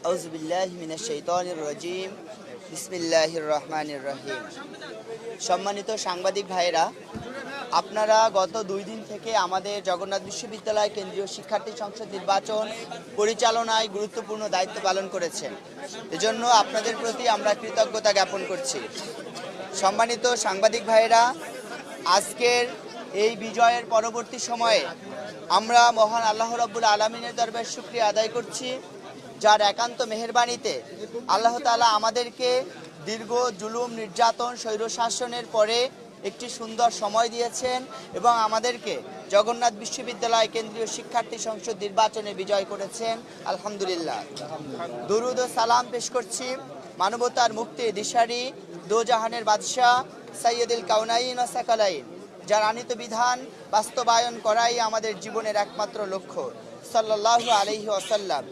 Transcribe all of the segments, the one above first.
আউযুবিল্লাহি মিনাশ শাইতানির রাজিম। বিসমিল্লাহির রহমানির রহিম। সম্মানিত সাংবাদিক ভাইয়েরা, আপনারা গত 2 দিন থেকে আমাদের জগন্নাথ বিশ্ববিদ্যালয় কেন্দ্রীয় শিক্ষার্থী সংসদ নির্বাচন পরিচালনায় গুরুত্বপূর্ণ দায়িত্ব পালন করেছেন। এজন্য আপনাদের প্রতি আমরা কৃতজ্ঞতা জ্ঞাপন করছি। সম্মানিত সাংবাদিক ভাইয়েরা, আজকের এই বিজয়ের পরবর্তী সময়ে আমরা মহান আল্লাহ রাব্বুল আলামিনের দরবারে শুকরিয়া আদায় করছি, যার একান্ত মেহেরবানিতে আল্লাহ তাআলা আমাদেরকে দীর্ঘ জুলুম, নির্যাতন, স্বৈরশাসনের পরে একটি সুন্দর সময় দিয়েছেন এবং আমাদেরকে জগন্নাথ বিশ্ববিদ্যালয় কেন্দ্রীয় শিক্ষার্থী সংসদ নির্বাচনে বিজয় করেছেন। আলহামদুলিল্লাহ। দরুদ ও সালাম পেশ করছি মানবতার মুক্তির দিশারি, দোজাহানের বাদশাহ সাইয়্যিদুল কাউনাইন ও সাকালাইন, যার আনীত বিধান বাস্তবায়ন করাই আমাদের জীবনের একমাত্র লক্ষ্য, সাল্লাল্লাহু আলাইহি ওয়াসাল্লাম।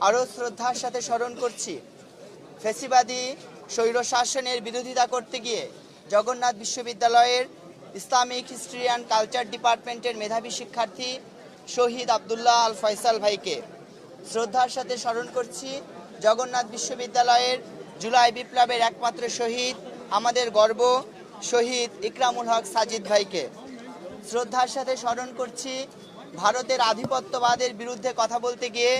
আরও শ্রদ্ধার সাথে স্মরণ করছি ফ্যাসিবাদী স্বৈরশাসনের বিরোধিতা করতে গিয়ে জগন্নাথ বিশ্ববিদ্যালয়ের ইসলামিক হিস্ট্রি অ্যান্ড কালচার ডিপার্টমেন্টের মেধাবী শিক্ষার্থী শহীদ আবদুল্লাহ আল ফয়সাল ভাইকে। শ্রদ্ধার সাথে স্মরণ করছি জগন্নাথ বিশ্ববিদ্যালয়ের জুলাই বিপ্লবের একমাত্র শহীদ, আমাদের গর্ব, শহীদ ইকরামুল হক সাজিদ ভাইকে। শ্রদ্ধার সাথে স্মরণ করছি ভারতের আধিপত্যবাদের বিরুদ্ধে কথা বলতে গিয়ে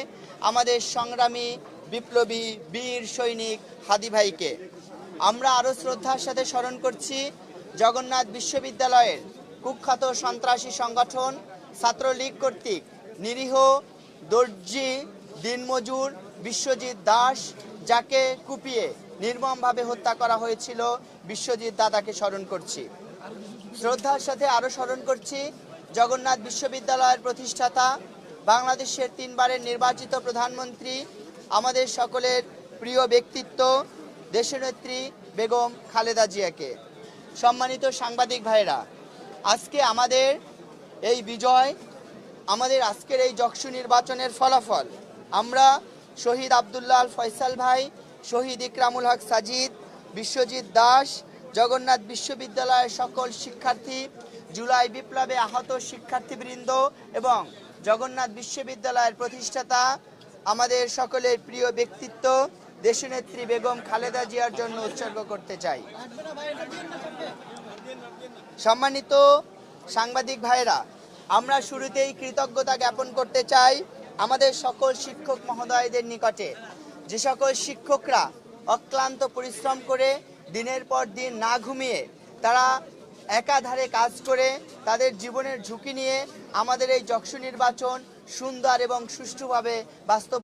আমাদের সংগ্রামী বিপ্লবী বীর সৈনিক হাদি ভাইকে। আমরা আরও শ্রদ্ধার সাথে স্মরণ করছি জগন্নাথ বিশ্ববিদ্যালয়ের কুখ্যাত সন্ত্রাসী সংগঠন ছাত্রলীগ কর্তৃক নিরীহ দর্জি দিনমজুর বিশ্বজিৎ দাস, যাকে কুপিয়ে নির্মমভাবে হত্যা করা হয়েছিল, বিশ্বজিৎ দাদাকে স্মরণ করছি। শ্রদ্ধার সাথে আরও স্মরণ করছি জগন্নাথ বিশ্ববিদ্যালয়ের প্রতিষ্ঠাতা, বাংলাদেশের 3 বারের নির্বাচিত প্রধানমন্ত্রী, আমাদের সকলের প্রিয় ব্যক্তিত্ব দেশনেত্রী বেগম খালেদা জিয়াকে। সম্মানিত সাংবাদিক ভাইরা, আজকে আমাদের এই বিজয়, আমাদের আজকের এই জকসু নির্বাচনের ফলাফল আমরা শহীদ আবদুল্লাহ আল ফয়সাল ভাই, শহীদ ইকরামুল হক সাজিদ, বিশ্বজিৎ দাস, জগন্নাথ বিশ্ববিদ্যালয়ের সকল শিক্ষার্থী, জুলাই বিপ্লবে আহত শিক্ষার্থীবৃন্দ এবং জগন্নাথ বিশ্ববিদ্যালয়ের প্রতিষ্ঠাতা, আমাদের সকলের প্রিয় ব্যক্তিত্ব দেশনেত্রী বেগম খালেদা জিয়ার জন্য উৎসর্গ করতে চাই। সম্মানিত সাংবাদিক ভাইরা, আমরা শুরুতেই কৃতজ্ঞতা জ্ঞাপন করতে চাই আমাদের সকল শিক্ষক মহোদয়দের নিকটে, যে সকল শিক্ষকরা অক্লান্ত পরিশ্রম করে দিনের পর দিন না ঘুমিয়ে তারা একাধারে কাজ করে তাদের জীবনের ঝুঁকি নিয়ে আমাদের এই জকসু নির্বাচন সুন্দর এবং সুষ্ঠুভাবে বাস্তব